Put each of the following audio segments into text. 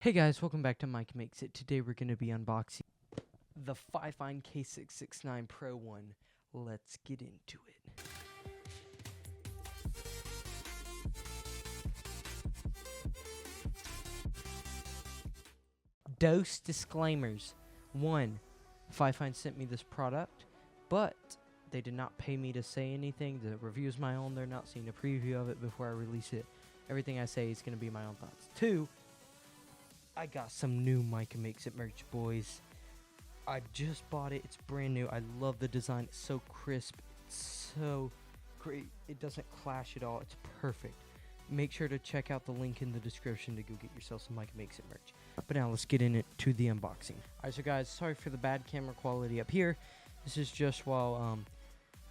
Hey guys, welcome back to Mike Makes It. Today we're going to be unboxing the Fifine K669 Pro 1. Let's get into it. Dose disclaimers. 1. Fifine sent me this product, but they did not pay me to say anything. The review's my own. They're not seeing a preview of it before I release it. Everything I say is going to be my own thoughts. 2. I got some new Micah Makes It merch, boys. I just bought it. It's brand new. I love the design. It's so crisp. It's so great. It doesn't clash at all. It's perfect. Make sure to check out the link in the description to go get yourself some Micah Makes It merch. But now let's get into the unboxing. Alright, so guys, sorry for the bad camera quality up here. This is just while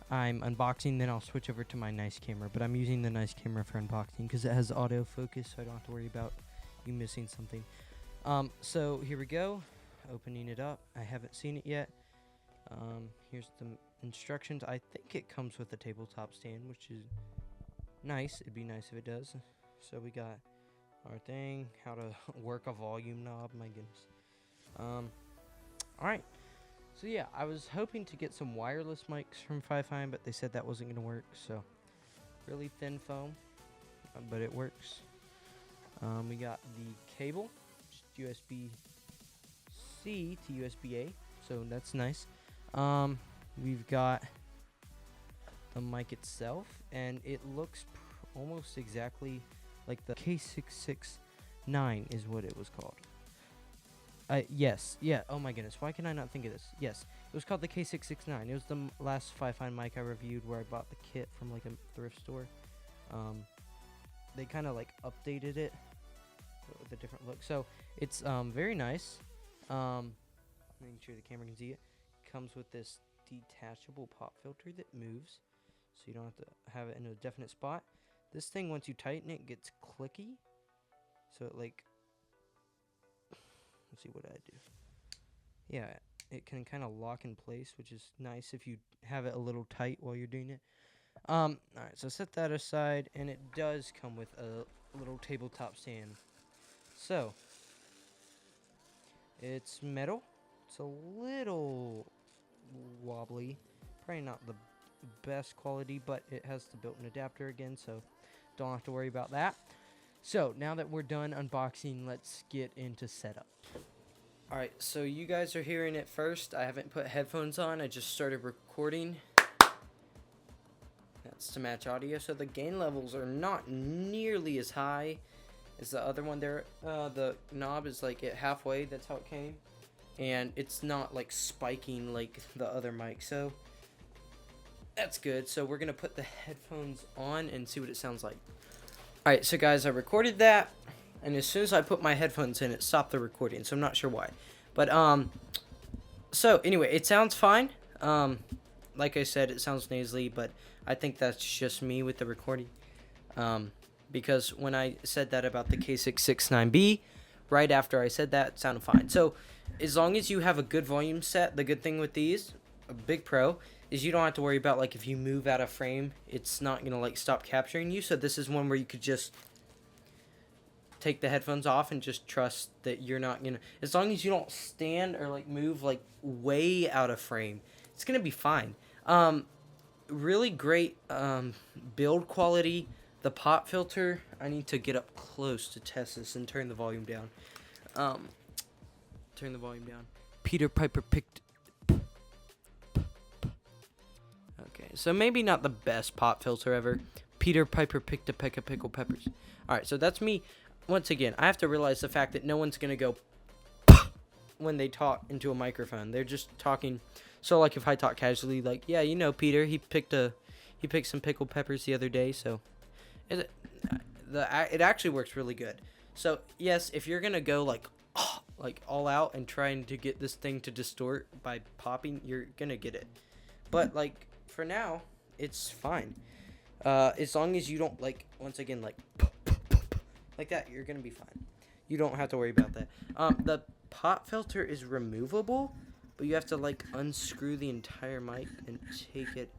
I'm unboxing, then I'll switch over to my nice camera. But I'm using the nice camera for unboxing because it has autofocus, so I don't have to worry about you missing something. So here we go. Opening it up. I haven't seen it yet. Here's the instructions. I think it comes with a tabletop stand, which is nice. It'd be nice if it does. So we got our thing, how to work a volume knob. My goodness. Alright. So yeah, I was hoping to get some wireless mics from Fifine, but they said that wasn't going to work. So really thin foam, but it works. We got the cable. USB-C to USB-A, so that's nice. We've got the mic itself, and it looks almost exactly like the K669 is what it was called. Yes, yeah, oh my goodness, why can I not think of this? Yes, it was called the K669. It was the last Fifine mic I reviewed where I bought the kit from like a thrift store. They kind of like updated it with a different look, so it's very nice. Making sure the camera can see it. Comes with this detachable pop filter that moves, so you don't have to have it in a definite spot. This thing, once you tighten it, gets clicky, so it like, let's see what I do. Yeah, it can kind of lock in place, which is nice if you have it a little tight while you're doing it. Alright, so set that aside, and it does come with a little tabletop stand. So, it's metal. It's a little wobbly. Probably not the best quality, but it has the built-in adapter again, so don't have to worry about that. So, now that we're done unboxing, let's get into setup. Alright, so you guys are hearing it first. I haven't put headphones on. I just started recording. That's to match audio, so the gain levels are not nearly as high is the other one there. The knob is like at halfway. That's how it came, and it's not like spiking like the other mic, so that's good. So we're gonna put the headphones on and see what it sounds like. All right, so guys, I recorded that, and as soon as I put my headphones in, it stopped the recording. So I'm not sure why, but so anyway, it sounds fine. Like I said, it sounds nasally, but I think that's just me with the recording. Because when I said that about the K669B, right after I said that, it sounded fine. So, as long as you have a good volume set, the good thing with these, a big pro, is you don't have to worry about, like, if you move out of frame, it's not going to, like, stop capturing you. So, this is one where you could just take the headphones off and just trust that you're not going to, as long as you don't stand or, like, move, like, way out of frame, it's going to be fine. Really great build quality. The pop filter, I need to get up close to test this and turn the volume down. Turn the volume down. Peter Piper picked. Okay, so maybe not the best pop filter ever. Peter Piper picked a peck of pickled peppers. Alright, so that's me. Once again, I have to realize the fact that no one's going to go when they talk into a microphone. They're just talking. So, like, if I talk casually, like, yeah, you know, Peter, he picked some pickled peppers the other day, so it actually works really good. So yes, if you're gonna go like all out and trying to get this thing to distort by popping, you're gonna get it. But like for now, it's fine. As long as you don't like once again like that, you're gonna be fine. You don't have to worry about that. The pop filter is removable, but you have to like unscrew the entire mic and take it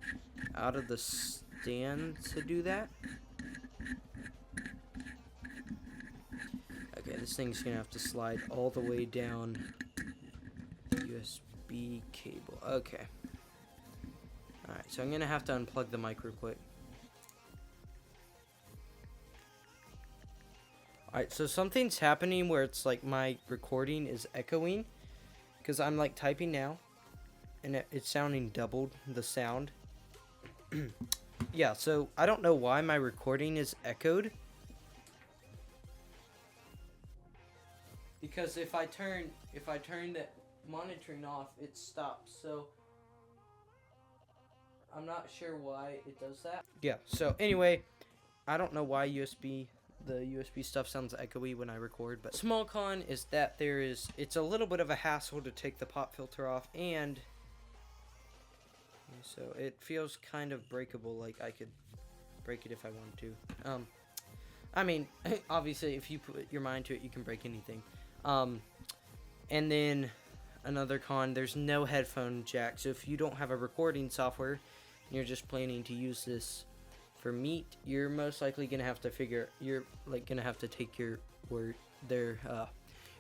out of the stand to do that. Okay, this thing's gonna have to slide all the way down. USB cable. Okay. Alright, so I'm gonna have to unplug the mic real quick. Alright, so something's happening where it's like my recording is echoing. Because I'm like typing now. And it's sounding doubled, the sound. Yeah, so I don't know why my recording is echoed. Because if I turn the monitoring off, it stops. So I'm not sure why it does that. Yeah, so anyway, I don't know why the USB stuff sounds echoey when I record, but small con is that it's a little bit of a hassle to take the pop filter off, and so it feels kind of breakable, like I could break it if I wanted to. I mean, obviously if you put your mind to it, you can break anything. And then another con, there's no headphone jack, so if you don't have a recording software and you're just planning to use this for Meet, you're most likely gonna have to take your word there.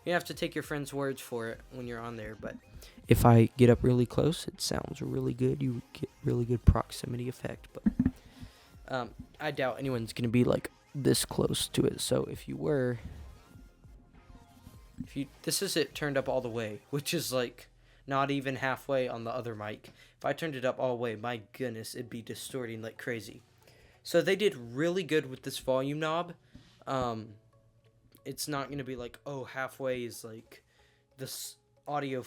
You have to take your friend's words for it when you're on there. But if I get up really close, it sounds really good. You get really good proximity effect. But I doubt anyone's gonna be like this close to it. So this is it turned up all the way, which is like not even halfway on the other mic. If I turned it up all the way, my goodness, it'd be distorting like crazy. So they did really good with this volume knob. It's not going to be like, oh, halfway is like this audio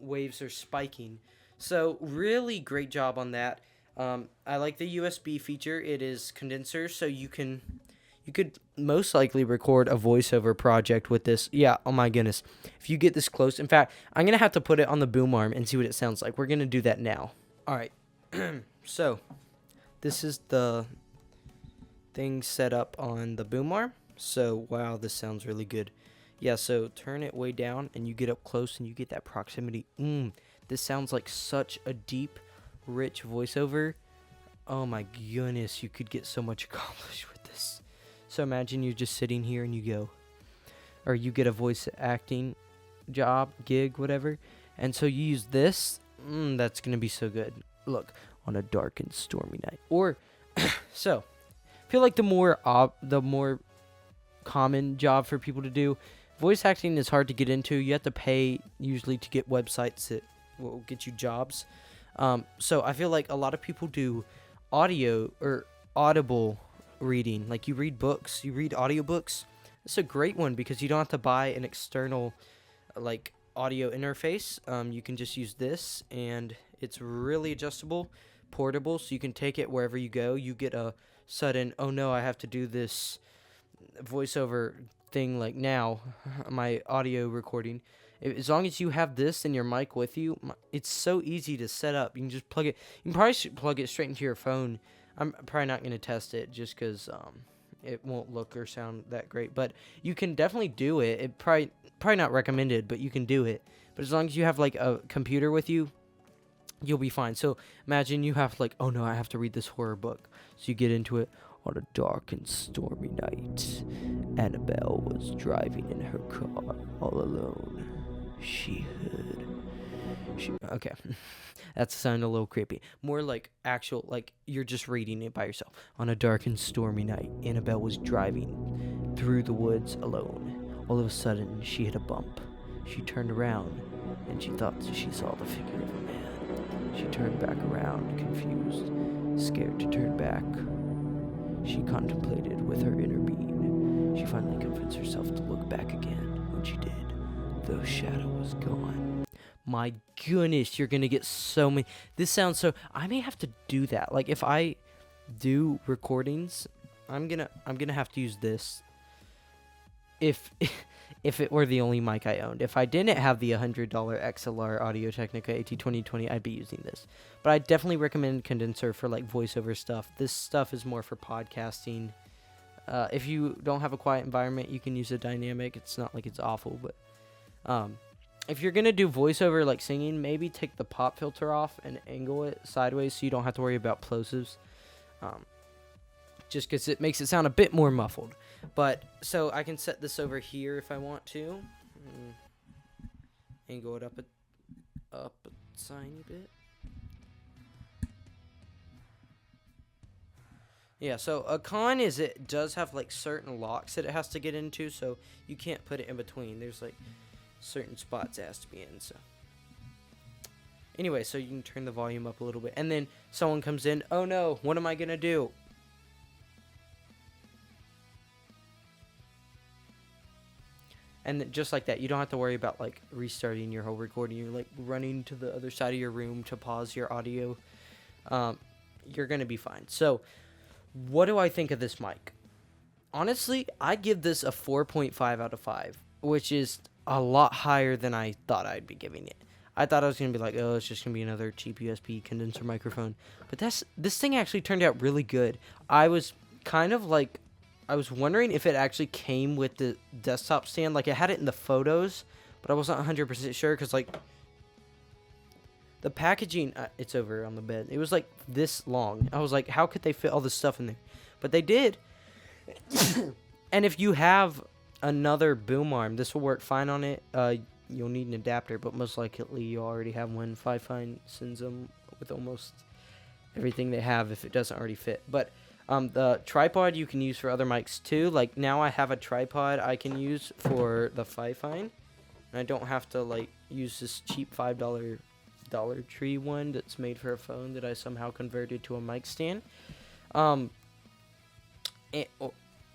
waves are spiking. So really great job on that. I like the USB feature. It is condenser, so you could most likely record a voiceover project with this. Yeah, oh my goodness. If you get this close, in fact, I'm going to have to put it on the boom arm and see what it sounds like. We're going to do that now. All right. So this is the thing set up on the boom arm. So, wow, this sounds really good. Yeah, so turn it way down and you get up close and you get that proximity. This sounds like such a deep, rich voiceover. Oh my goodness, you could get so much accomplished with this. So imagine you're just sitting here and you get a voice acting job, gig, whatever. And so you use this. That's going to be so good. Look, on a dark and stormy night. Or, so, I feel like the more common job for people to do, voice acting is hard to get into. You have to pay usually to get websites that will get you jobs. So I feel like a lot of people do audio or audible reading. Like you read books, you read audiobooks. It's a great one because you don't have to buy an external like audio interface. You can just use this, and it's really adjustable, portable, so you can take it wherever you go. You get a sudden, oh no, I have to do this voiceover thing like now, my audio recording. As long as you have this and your mic with you, it's so easy to set up. You can just plug it. You can probably plug it straight into your phone. I'm probably not going to test it just because it won't look or sound that great. But you can definitely do it. It probably not recommended, but you can do it. But as long as you have like a computer with you, you'll be fine. So imagine you have like, oh no, I have to read this horror book. So you get into it. On a dark and stormy night, Annabelle was driving in her car all alone. Okay. That sounded a little creepy. More like actual, like you're just reading it by yourself. On a dark and stormy night, Annabelle was driving through the woods alone. All of a sudden, she hit a bump. She turned around, and she thought she saw the figure of a man. She turned back around, confused, scared to turn back. She contemplated with her inner being. She finally convinced herself to look back again. When she did, the shadow was gone. My goodness, you're gonna get so many. This sounds so. I may have to do that. Like if I do recordings, I'm gonna have to use this. If it were the only mic I owned. If I didn't have the $100 XLR Audio-Technica AT2020, I'd be using this. But I definitely recommend condenser for like voiceover stuff. This stuff is more for podcasting. If you don't have a quiet environment, you can use a dynamic. It's not like it's awful, but if you're gonna do voiceover like singing, maybe take the pop filter off and angle it sideways so you don't have to worry about plosives. Just because it makes it sound a bit more muffled. But so I can set this over here if I want to, angle it up a tiny bit. Yeah, so a con is it does have like certain locks that it has to get into, so you can't put it in between. There's like certain spots it has to be in. So anyway, so you can turn the volume up a little bit, and then someone comes in. Oh no, what am I gonna do? And just like that, you don't have to worry about like restarting your whole recording. You're like running to the other side of your room to pause your audio. You're gonna be fine. So what do I think of this mic? Honestly, I give this a 4.5 out of 5, which is a lot higher than I thought I'd be giving it. I thought I was going to be like, oh, it's just going to be another cheap USB condenser microphone. But this thing actually turned out really good. I was kind of like, I was wondering if it actually came with the desktop stand. Like, I had it in the photos, but I wasn't 100% sure because, like, the packaging, it's over on the bed. It was like this long. I was like, how could they fit all this stuff in there? But they did. And if you have another boom arm, this will work fine on it. You'll need an adapter, but most likely you already have one. Fifine sends them with almost everything they have if it doesn't already fit. But the tripod you can use for other mics too. Like now I have a tripod I can use for the Fifine. And I don't have to like use this cheap $5 Dollar Tree one that's made for a phone that I somehow converted to a mic stand.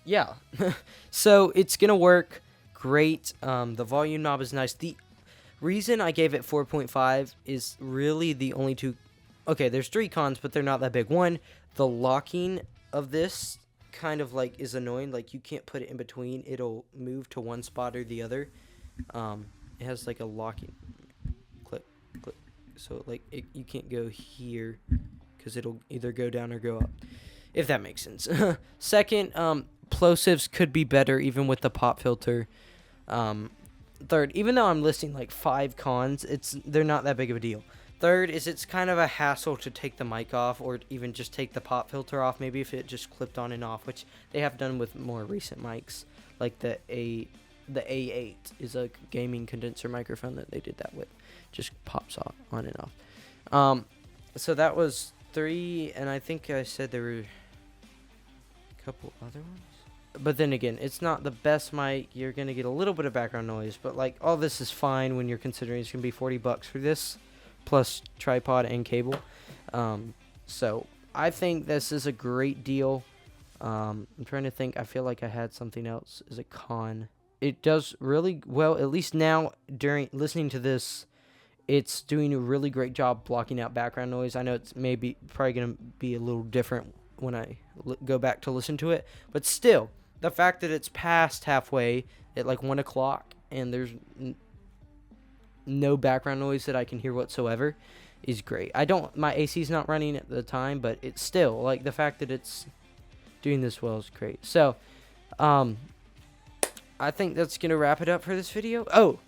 Yeah. So it's gonna work great. The volume knob is nice. The reason I gave it 4.5 is really the only two. Okay, there's 3 cons, but they're not that big. One, the locking of this kind of like is annoying. Like you can't put it in between. It'll move to one spot or the other. It has like a locking. So like you can't go here because it'll either go down or go up, if that makes sense. Second, plosives could be better even with the pop filter. Third, even though I'm listing like 5 cons, they're not that big of a deal. Third is it's kind of a hassle to take the mic off or even just take the pop filter off, maybe if it just clipped on and off, which they have done with more recent mics, like the A8 is a gaming condenser microphone that they did that with. Just pops off on and off. So that was 3, and I think I said there were a couple other ones. But then again, it's not the best mic. You're gonna get a little bit of background noise, but like all this is fine when you're considering it's gonna be $40 for this, plus tripod and cable. So I think this is a great deal. I'm trying to think. I feel like I had something else as a con. It does really well, at least now during listening to this. It's doing a really great job blocking out background noise. I know it's probably going to be a little different when I go back to listen to it. But still, the fact that it's past halfway at like 1 o'clock and there's no background noise that I can hear whatsoever is great. My AC's not running at the time, but it's still, like, the fact that it's doing this well is great. So, I think that's going to wrap it up for this video. Oh!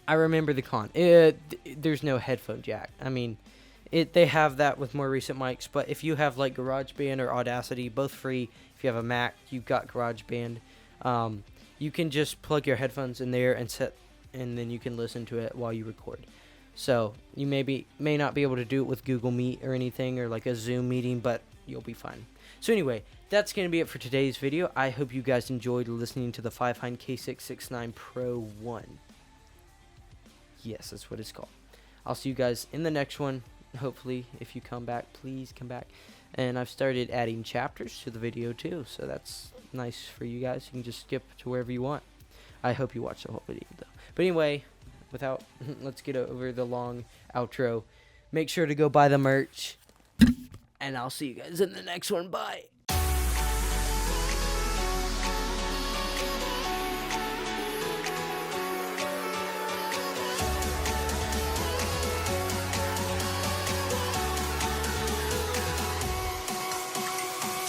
I remember the con. There's no headphone jack. I mean, they have that with more recent mics, but if you have like GarageBand or Audacity, both free. If you have a Mac, you've got GarageBand. You can just plug your headphones in there and then you can listen to it while you record. So you may not be able to do it with Google Meet or anything or like a Zoom meeting, but you'll be fine. So anyway, that's going to be it for today's video. I hope you guys enjoyed listening to the Fifine K669 Pro1. Yes, that's what it's called. I'll see you guys in the next one. Hopefully, if you come back, please come back. And I've started adding chapters to the video too, so that's nice for you guys. You can just skip to wherever you want. I hope you watch the whole video though. But anyway, let's get over the long outro. Make sure to go buy the merch, and I'll see you guys in the next one. Bye.